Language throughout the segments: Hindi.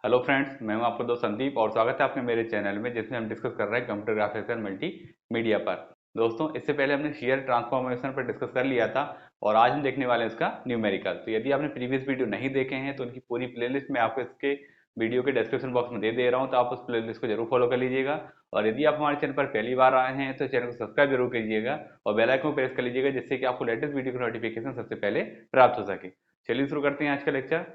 हेलो फ्रेंड्स, मैं हूं आपका दोस्त संदीप और स्वागत है आपके मेरे चैनल में जिसमें हम डिस्कस कर रहे हैं कंप्यूटर ग्राफिक्स एंड मल्टीमीडिया पर। दोस्तों, इससे पहले हमने शेयर ट्रांसफॉर्मेशन पर डिस्कस कर लिया था और आज हम देखने वाले हैं इसका न्यूमेरिकल। तो यदि आपने प्रीवियस वीडियो नहीं देखे हैं तो उनकी पूरी प्लेलिस्ट मैं आपको इसके वीडियो के डिस्क्रिप्शन बॉक्स में दे रहा हूं, तो आप उस प्लेलिस्ट को जरूर फॉलो कर लीजिएगा। और यदि आप हमारे चैनल पर पहली बार आए हैं तो चैनल को सब्सक्राइब जरूर कीजिएगा और बेल आइकन को प्रेस कर लीजिएगा जिससे कि आपको लेटेस्ट वीडियो की नोटिफिकेशन सबसे पहले प्राप्त हो सके। चलिए शुरू करते हैं आज का लेक्चर।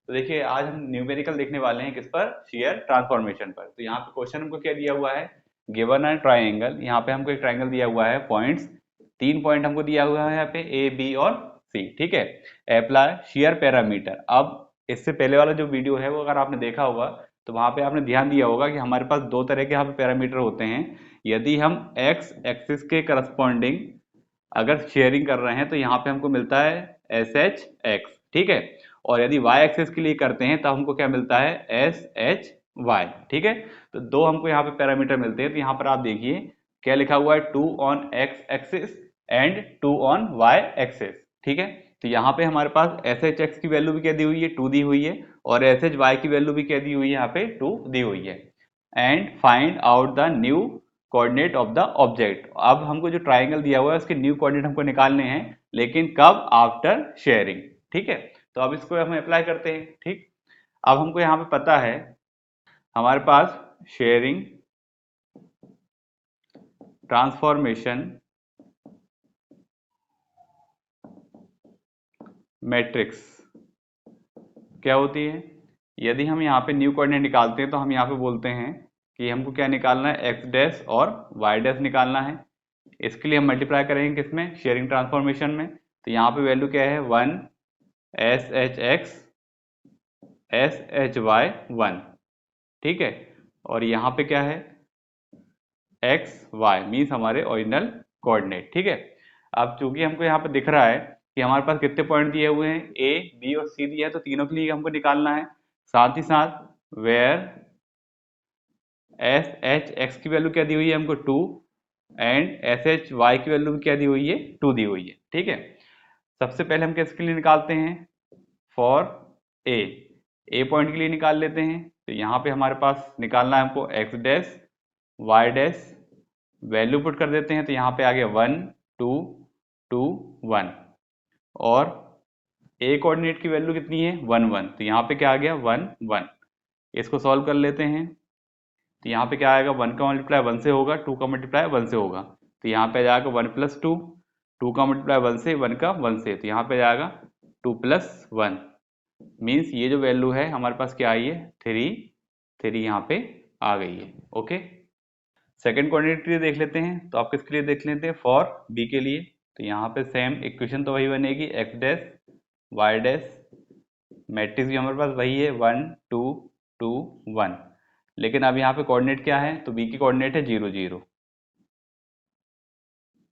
तो देखिए, आज हम न्यूमेरिकल देखने वाले हैं किस पर, शेयर ट्रांसफॉर्मेशन पर। तो यहाँ पे क्वेश्चन हमको क्या दिया हुआ है, गिवन अ ट्राइंगल। यहाँ पे हमको एक ट्राइंगल दिया हुआ है, पॉइंट्स 3 पॉइंट हमको दिया हुआ है यहाँ पे ए बी और सी। ठीक है, अप्लाई शेयर पैरामीटर। अब इससे पहले वाला जो वीडियो है वो अगर आपने देखा होगा तो वहां पे आपने ध्यान दिया होगा कि हमारे पास दो तरह के यहाँ पे पैरामीटर होते हैं। यदि हम एक्स एक्सिस के करस्पॉन्डिंग अगर शेयरिंग कर रहे हैं तो यहाँ पे हमको मिलता है एस एच एक्स। ठीक है, और यदि y एक्सिस के लिए करते हैं तो हमको क्या मिलता है, एस एच वाई। ठीक है, तो दो हमको यहाँ पे पैरामीटर मिलते हैं। तो यहाँ पर आप देखिए क्या लिखा हुआ है, 2 on X axis and 2 on Y axis. ठीक है, तो यहाँ पे हमारे पास एस एच एक्स की वैल्यू भी क्या दी हुई है, 2 दी हुई है, और एस एच वाई की वैल्यू भी क्या दी हुई है, यहाँ पे 2 दी हुई है। And find out the new coordinate of the object. अब हमको जो ट्राइंगल दिया हुआ है उसके न्यू कोऑर्डिनेट हमको निकालने हैं, लेकिन कब, आफ्टर शेयरिंग। ठीक है, तो अब इसको हम अप्लाई करते हैं। ठीक, अब हमको यहाँ पे पता है हमारे पास शेयरिंग ट्रांसफॉर्मेशन मैट्रिक्स क्या होती है। यदि हम यहाँ पे न्यू कोऑर्डिनेट निकालते हैं तो हम यहाँ पे बोलते हैं कि हमको क्या निकालना है, एक्स डैश और वाई डैश निकालना है। इसके लिए हम मल्टीप्लाई करेंगे किसमें, शेयरिंग ट्रांसफॉर्मेशन में। तो यहाँ पे वैल्यू क्या है, 1 S H X S H Y 1। ठीक है, और यहाँ पे क्या है, एक्स वाई मीन्स हमारे ओरिजिनल कोऑर्डिनेट। ठीक है, अब चूंकि हमको यहाँ पे दिख रहा है कि हमारे पास कितने पॉइंट दिए हुए हैं, ए बी और सी दिया है, तो तीनों के लिए हमको निकालना है। साथ ही साथ वेयर एस एच एक्स की वैल्यू क्या दी हुई है हमको, 2, एंड एस एच वाई की वैल्यू क्या दी हुई है, 2 दी हुई है। ठीक है, सबसे पहले हम किसके लिए निकालते हैं, फॉर ए, ए पॉइंट के लिए निकाल लेते हैं। तो यहाँ पे हमारे पास निकालना है हमको X dash Y dash, value put कर देते हैं। तो यहाँ पे आ गया 1 2 2 1, और ए कोऑर्डिनेट की वैल्यू कितनी है, 1 1, तो यहाँ पे क्या आ गया 1 1। इसको सॉल्व कर लेते हैं। तो यहाँ पे क्या आएगा, 1 का मल्टीप्लाई 1 से होगा, 2 का मल्टीप्लाई 1 से होगा। तो यहाँ पे जाएगा 1 प्लस 2, 2 का मल्टीप्लाई 1 से, 1 का 1 से, तो यहाँ पे जाएगा 2 प्लस 1। मीन्स ये जो वैल्यू है हमारे पास क्या आई है, 3 3 यहाँ पे आ गई है। ओके, सेकेंड कोऑर्डिनेट के लिए देख लेते हैं। तो आप किसके लिए देख लेते हैं, फॉर बी के लिए। तो यहाँ पे सेम इक्वेशन तो वही बनेगी, X dash Y dash, matrix भी हमारे पास वही है, 1 2 2 1। लेकिन अब यहाँ पे कोऑर्डिनेट क्या है, तो बी की कोऑर्डिनेट है 0 0।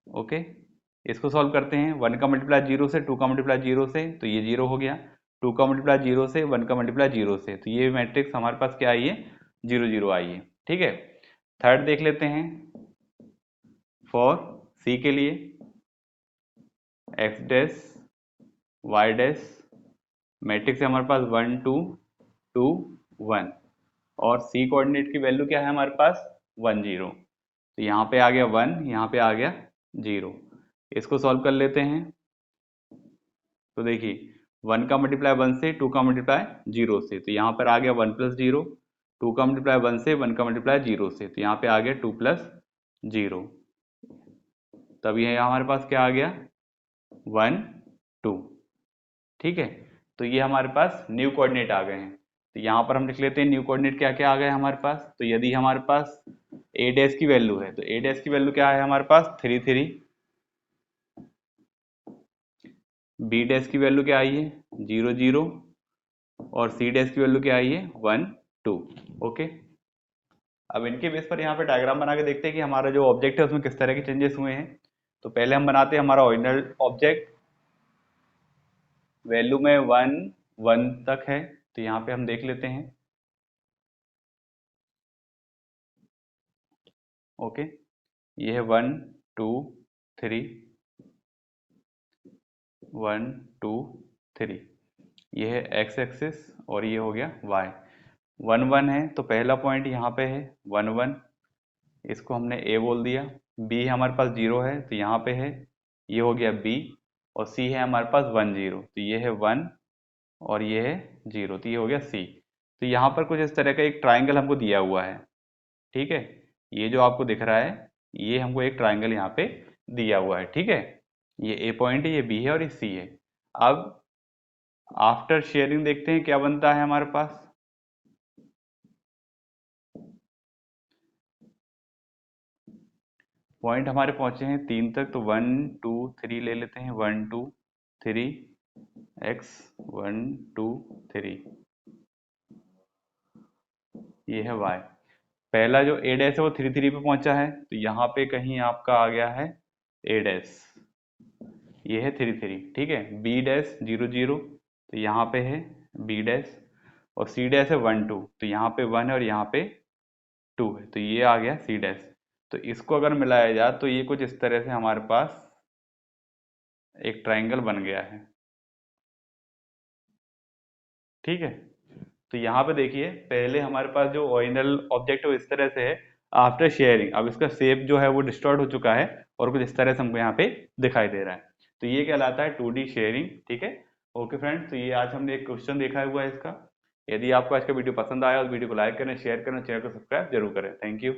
ओके, इसको सॉल्व करते हैं। 1 का मल्टीप्लाई 0 से, 2 का मल्टीप्लाई 0 से, तो ये 0 हो गया। 2 का मल्टीप्लाई 0 से, 1 का मल्टीप्लाई 0 से, तो ये मैट्रिक्स हमारे पास क्या आई है, 0 0 आई है। ठीक है, थर्ड देख लेते हैं, फॉर सी के लिए X dash Y dash, matrix है हमारे पास 1 2 2 1, और सी कोऑर्डिनेट की वैल्यू क्या है हमारे पास, 1 0। तो यहाँ पे आ गया 1, यहाँ पे आ गया 0। इसको सॉल्व कर लेते हैं। तो देखिए 1 का मल्टीप्लाई 1 से, 2 का मल्टीप्लाई 0 से, तो यहाँ पर आ गया 1 प्लस 0, 2 का मल्टीप्लाई 1 से, 1 का मल्टीप्लाई 0 से, तो यहाँ पे आ गया 2 प्लस 0। तब ये हमारे पास क्या आ गया, 1 2। ठीक है, तो ये हमारे पास न्यू कोऑर्डिनेट आ गए हैं। तो यहाँ पर हम लिख लेते हैं न्यू कोऑर्डिनेट क्या क्या आ गए हमारे पास। तो यदि हमारे पास ए डैश की वैल्यू है तो ए डैश की वैल्यू क्या है हमारे पास, 3 3। बी डैश की वैल्यू क्या आई है, 0 0, और सी डैश की वैल्यू क्या आई है, 1 2। ओके, अब इनके बेस पर यहाँ पे डायग्राम बना के देखते हैं कि हमारा जो ऑब्जेक्ट है उसमें किस तरह के चेंजेस हुए हैं। तो पहले हम बनाते हैं हमारा ओरिजिनल ऑब्जेक्ट, वैल्यू में 1 1 तक है। तो यहाँ पे हम देख लेते हैं। ओके, ये है 1 2 3, 1 2 3, ये है एक्स एक्सिस और ये हो गया वाई। 1 1 है तो पहला पॉइंट यहाँ पे है 1 1, इसको हमने ए बोल दिया। बी हमारे पास 0 है तो यहाँ पे है, ये हो गया बी। और सी है हमारे पास 1 0, तो ये है 1 और ये है 0, तो ये हो गया सी। तो यहाँ पर कुछ इस तरह का एक ट्राइंगल हमको दिया हुआ है, ठीक है। ये जो आपको दिख रहा है, ये हमको एक ट्राइंगल यहाँ पे दिया हुआ है, ठीक है। ये ए पॉइंट है, ये बी है और ये सी है। अब आफ्टर शेयरिंग देखते हैं क्या बनता है हमारे पास। पॉइंट हमारे पहुंचे हैं 3 तक, तो 1 2 3 ले लेते हैं। 1 2 3 x 1 2 3, ये है y। पहला जो a डैश है वो 3 3 पे पहुंचा है, तो यहाँ पे कहीं आपका आ गया है a डैश, ये है 3 3, ठीक है। b डैश 0 0, तो यहाँ पे है b डैश। और c डैश है 1 2, तो यहाँ पे 1 है और यहाँ पे 2 है, तो ये आ गया c डैश। तो इसको अगर मिलाया जाए तो ये कुछ इस तरह से हमारे पास एक ट्राइंगल बन गया है, ठीक है। तो यहाँ पे देखिए, पहले हमारे पास जो ओरिजिनल ऑब्जेक्ट है वो इस तरह से है। आफ्टर शेयरिंग अब इसका शेप जो है वो डिस्टॉर्ट हो चुका है और कुछ इस तरह से हमको यहाँ पे दिखाई दे रहा है। तो ये कहलाता है 2D शेयरिंग, ठीक है। ओके फ्रेंड्स, तो ये आज हमने एक क्वेश्चन देखा हुआ है इसका। यदि आपको आज का वीडियो पसंद आया तो वीडियो को लाइक करें, शेयर करें, चैनल को सब्सक्राइब जरूर करें। Thank you.